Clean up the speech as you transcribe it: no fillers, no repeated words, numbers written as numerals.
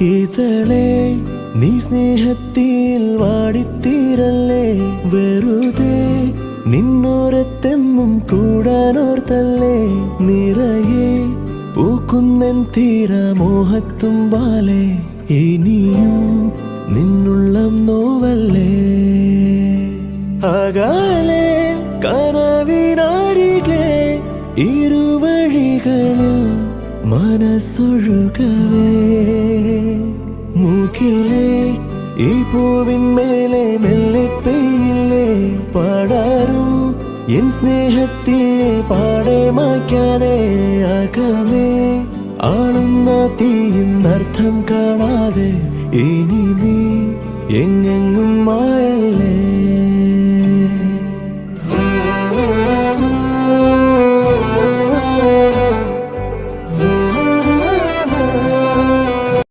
ഇതളെ നീ സ്നേഹത്തിൽ വാടിത്തീരല്ലേ, വെറുതെ നിന്നോരത്തെന്നും കൂടാനോർത്തല്ലേ. നിറയെ പൂക്കുന്നൻ തീരമോഹത്തുമ്പാലെ, ഇനിയും നിന്നുള്ളം നോവല്ലേ. അകലെ കനവിനരികെ ഇരുവഴികളിൽ മനസ്സൊഴുകവേ, മൂക്കിലെ ഈ പൂവിന്മേലെ മെല്ലെ പെയ്യില്ലേ പടരും എൻ സ്നേഹത്തെ പാടെ മായ്ക്കാനേ. അകമേ ആളുന്ന തീയും